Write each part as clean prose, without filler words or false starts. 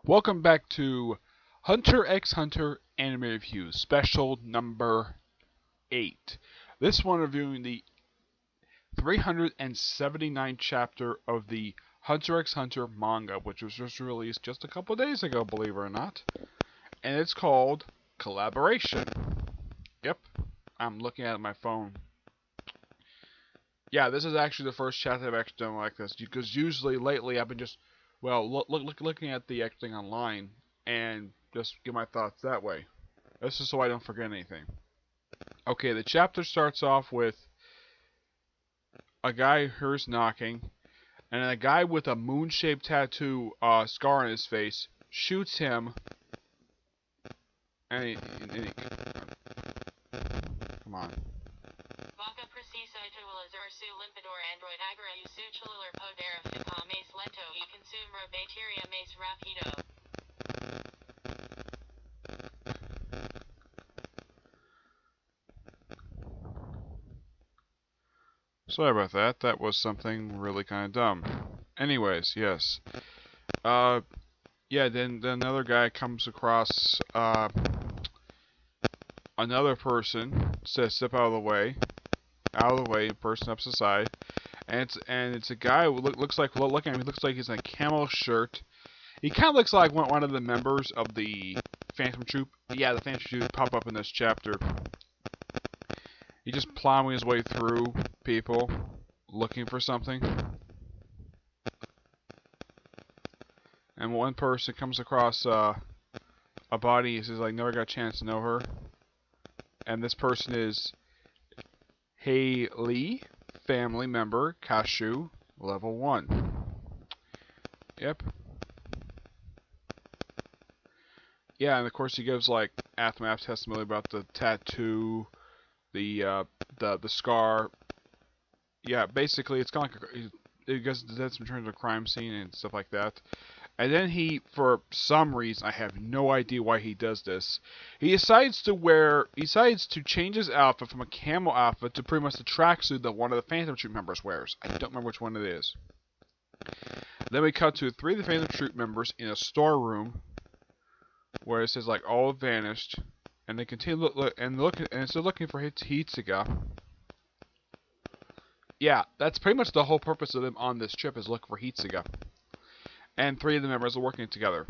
Welcome back to Hunter x Hunter Anime Review, special number 8. This one reviewing the 379th chapter of the Hunter x Hunter manga, which was just released just a couple days ago, believe it or not. And it's called Collaboration. Yep, I'm looking at my phone. Yeah, this is actually the first chapter I've actually done like this, because usually lately I've been just, looking at the actual thing online and just give my thoughts that way. This is so I don't forget anything. Okay, the chapter starts off with a guy hears knocking, and a guy with a moon-shaped tattoo scar on his face shoots him, and he come on. Vaka precisa itualizer su limpador android agora su chulular poder fica mais lento e consumir bateria mais rápido. Sorry about that. That was something really kind of dumb. Anyways, yes. Yeah. Then another guy comes across another person. Says, "Step out of the way." Out of the way. Person steps aside, and it's a guy who looks like looking at him. He looks like he's in a camel shirt. He kind of looks like one of the members of the Phantom Troop. Yeah, the Phantom Troop pop up in this chapter. He's just plowing his way through people, looking for something. And one person comes across a body. He says, like, never got a chance to know her. And this person is Hei Lee, family member, Kashu, level 1. Yep. Yeah, and of course he gives, like, aftermath testimony about the tattoo, the scar. Yeah, basically it's kind of like it goes that's in terms of crime scene and stuff like that. And then he, for some reason, I have no idea why he does this, he decides to change his outfit from a camel outfit to pretty much the tracksuit that one of the Phantom Troop members wears. I don't remember which one it is. Then we cut to 3 of the Phantom Troop members in a storeroom where it says like all vanished, and they continue and still looking for Hitsuga. Yeah, that's pretty much the whole purpose of them on this trip is look for Hitsuga. And 3 of the members are working together.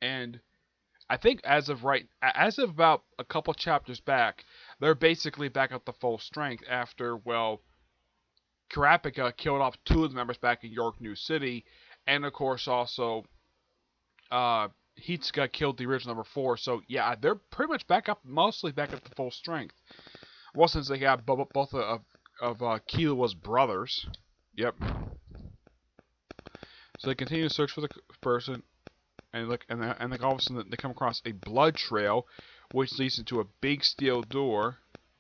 And I think as of about a couple chapters back, they're basically back up to full strength after, well, Kurapika killed off 2 of the members back in York New City, and of course also Hitsuga killed the original number 4. So yeah, they're pretty much mostly back up to full strength. Well, since they got both of Killua's brothers. Yep. So they continue to search for the person, and look, and all of a sudden they come across a blood trail, which leads into a big steel door,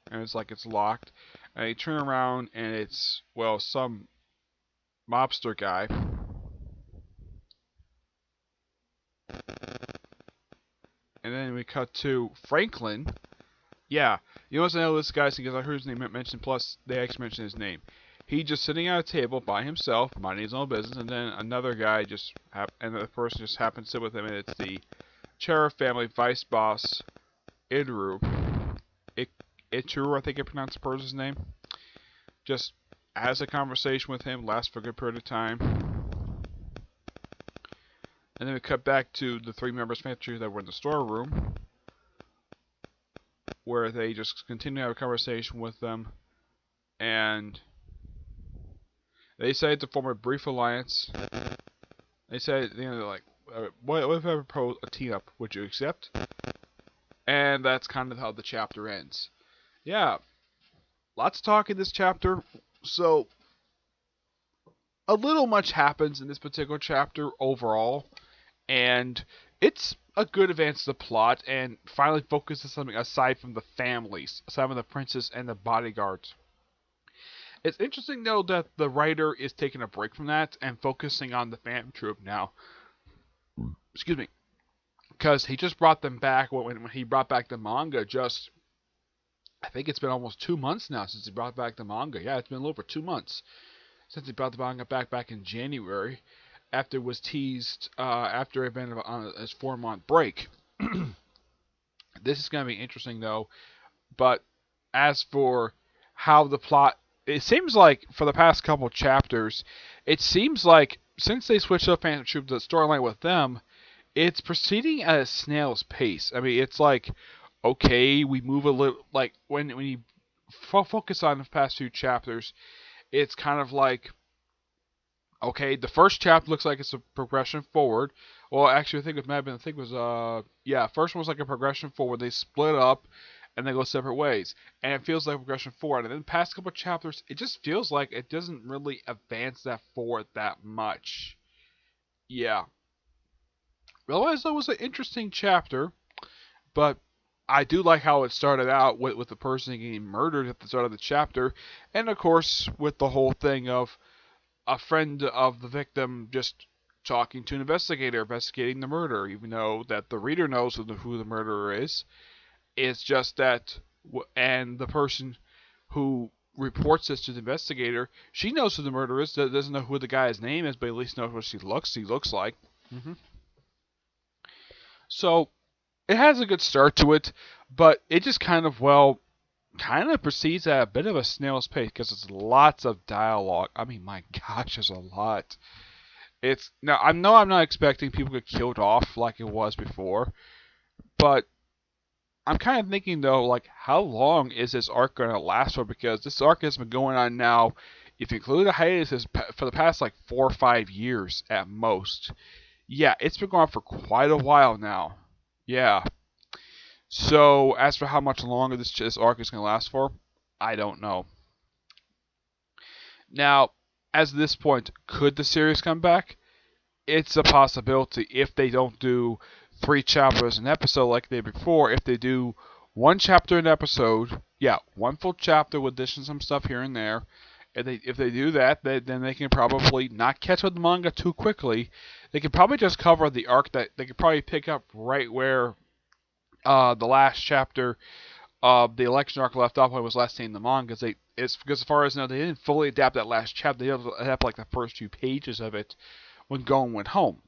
and it's like it's locked. And they turn around, and it's, well, some mobster guy. And then we cut to Franklin. Yeah, you must know this guy because I heard his name mentioned. Plus, they actually mentioned his name. He just sitting at a table by himself, minding his own business, and then another guy and the person just happened to sit with him, and it's the Chera family vice boss, Idru. Ituru, I think I pronounced the person's name. Just has a conversation with him, lasts for a good period of time. And then we cut back to the 3 members of Phantom that were in the storeroom, where they just continue to have a conversation with them, and they decided to form a brief alliance. They said, you know, like, what if I propose a team-up? Would you accept? And that's kind of how the chapter ends. Yeah, lots of talk in this chapter, so a little much happens in this particular chapter overall, and it's a good advance to the plot, and finally focuses on something aside from the families, aside from the princess and the bodyguards. It's interesting, though, that the writer is taking a break from that and focusing on the Phantom Troop now. Excuse me. Because he just brought them back when he brought back the manga just... I think it's been almost 2 months now since he brought back the manga. Yeah, it's been a little over 2 months since he brought the manga back in January. after it was teased after it had been on its 4-month break. This is going to be interesting though. But as for how the plot, it seems like for the past couple chapters, it seems like since they switched up Phantom Troop, the storyline with them, it's proceeding at a snail's pace. I mean, it's like, okay, we move a little, like when you focus on the past 2 chapters, it's kind of like, okay, the first chapter looks like it's a progression forward. Well, actually, I think it might have been, first one was like a progression forward. They split up and they go separate ways. And it feels like progression forward. And then the past couple chapters, it just feels like it doesn't really advance that forward that much. Yeah. Otherwise, that was an interesting chapter, but I do like how it started out with the person getting murdered at the start of the chapter, and of course, with the whole thing of a friend of the victim just talking to an investigator investigating the murder, even though that the reader knows who the murderer is. It's just that, and the person who reports this to the investigator, she knows who the murderer is, doesn't know who the guy's name is, but at least knows what he looks like. So, it has a good start to it, but it just kind of proceeds at a bit of a snail's pace because it's lots of dialogue. I mean, my gosh, there's a lot. I'm not expecting people to get killed off like it was before, but I'm kind of thinking though, like, how long is this arc going to last for? Because this arc has been going on now, if you include the hiatus, for the past like 4 or 5 years at most. Yeah, it's been going on for quite a while now. Yeah. So, as for how much longer this arc is going to last for, I don't know. Now, as of this point, could the series come back? It's a possibility if they don't do 3 chapters an episode like they did before. If they do 1 chapter an episode, yeah, 1 full chapter with addition some stuff here and there. If they do that, then they can probably not catch up with the manga too quickly. They can probably just cover the arc that they could probably pick up right where the last chapter of the election arc left off when it was last seen in the manga. Because as far as I know, they didn't fully adapt that last chapter. They didn't adapt like the first 2 pages of it when Gon went home.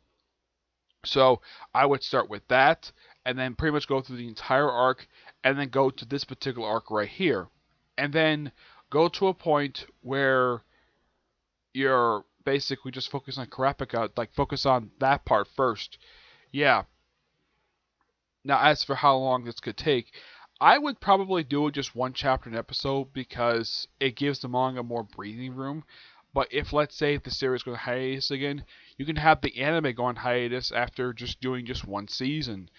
So I would start with that, and then pretty much go through the entire arc, and then go to this particular arc right here, and then go to a point where you're basically just focused on Kurapika, like focus on that part first. Yeah. Now, as for how long this could take, I would probably do just 1 chapter an episode because it gives the manga more breathing room. But if, let's say, if the series goes hiatus again, you can have the anime go on hiatus after just doing just 1 season.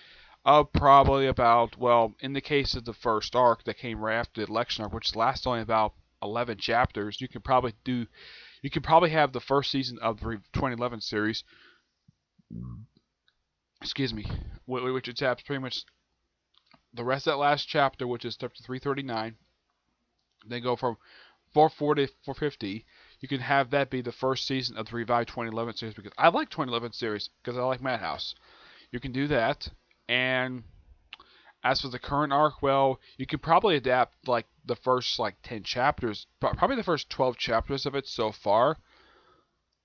Of probably about, well, in the case of the first arc that came right after the election arc, which lasts only about 11 chapters, you can probably have the first season of the 2011 series, excuse me, which adapts pretty much the rest of that last chapter, which is up to 339. Then go from 440 to 450. You can have that be the first season of the revived 2011 series, because I like 2011 series because I like Madhouse. You can do that, and as for the current arc, well, you could probably adapt like the first 10 chapters, probably the first 12 chapters of it so far,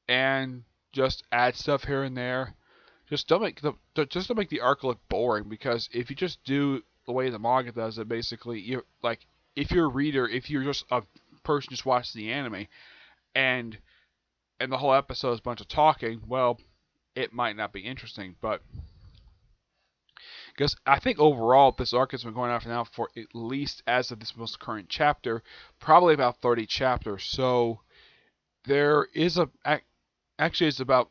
and just add stuff here and there. Just don't make the arc look boring, because if you just do the way the manga does it, basically, if you're a reader, if you're just a person just watching the anime, and the whole episode is a bunch of talking, well, it might not be interesting. But because I think overall this arc has been going on for now for at least, as of this most current chapter, probably about 30 chapters. So there is actually it's about,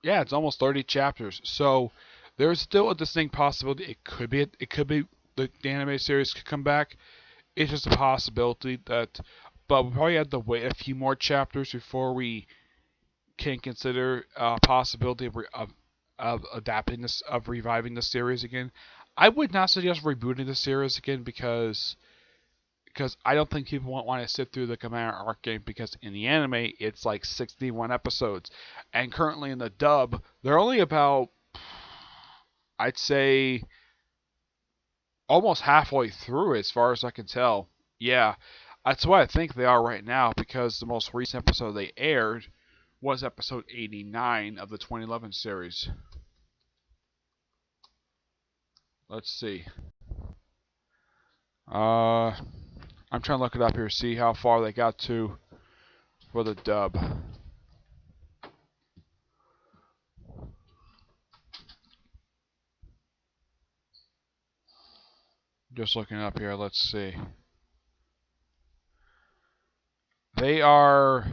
yeah, it's almost 30 chapters. So there's still a distinct possibility it could be the anime series could come back. It's just a possibility that, but we probably have to wait a few more chapters before we can consider a possibility of adapting this, of reviving the series again. I would not suggest rebooting the series again because I don't think people want to sit through the Chimera arc game, because in the anime it's like 61 episodes, and currently in the dub they're only about, I'd say, almost halfway through as far as I can tell. Yeah, that's what I think they are right now, because the most recent episode they aired was episode 89 of the 2011 series. Let's see. I'm trying to look it up here, see how far they got to for the dub. Just looking up here, let's see. They are,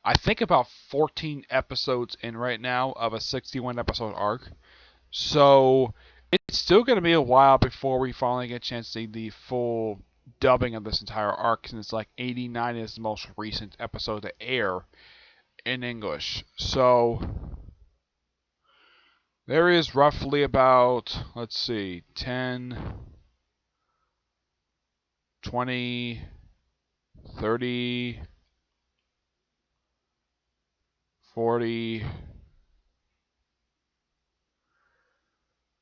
I think, about 14 episodes in right now of a 61 episode arc. So it's still going to be a while before we finally get a chance to see the full dubbing of this entire arc, since it's like 89 is the most recent episode to air in English. So there is roughly about, let's see, 10, 20, 30, 40,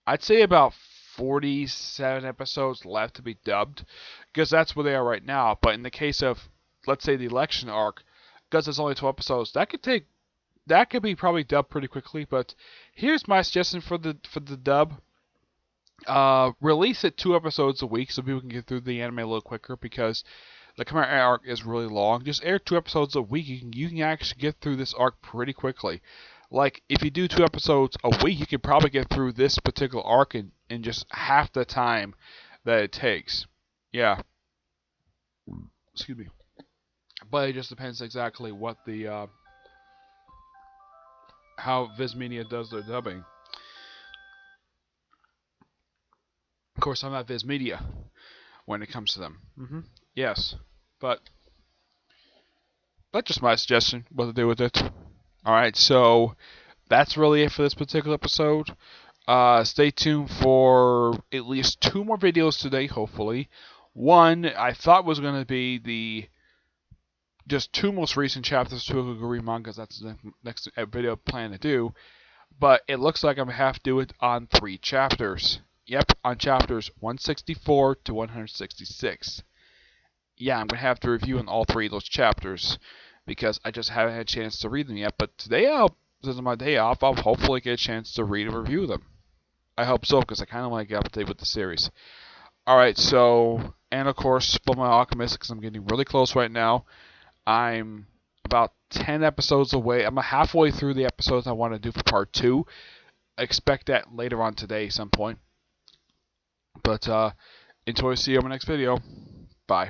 I'd say about 47 episodes left to be dubbed, because that's where they are right now. But in the case of, let's say, the election arc, because it's only 12 episodes, that could be probably dubbed pretty quickly. But here's my suggestion for the dub. Release it 2 episodes a week so people can get through the anime a little quicker, because the Chimera arc is really long. Just air 2 episodes a week. You can actually get through this arc pretty quickly. Like, if you do 2 episodes a week, you can probably get through this particular arc in just half the time that it takes. Yeah. Excuse me. But it just depends exactly what the how Viz Media does their dubbing. Of course, I'm not Viz Media when it comes to them. Yes. But that's just my suggestion, what to do with it. Alright, so that's really it for this particular episode. Stay tuned for at least 2 more videos today, hopefully. One, I thought was going to be the just 2 most recent chapters to Akaguri mangas. That's the next video I plan to do. But it looks like I'm going to have to do it on 3 chapters. Yep, on chapters 164 to 166. Yeah, I'm going to have to review on all 3 of those chapters, because I just haven't had a chance to read them yet. But today, since my day off, I'll hopefully get a chance to read and review them. I hope so, because I kind of want to get up to date with the series. Alright, so, and of course, Fullmetal Alchemist, because I'm getting really close right now. I'm about 10 episodes away. I'm halfway through the episodes I want to do for part 2. I expect that later on today, some point. But, until I see you in my next video, bye.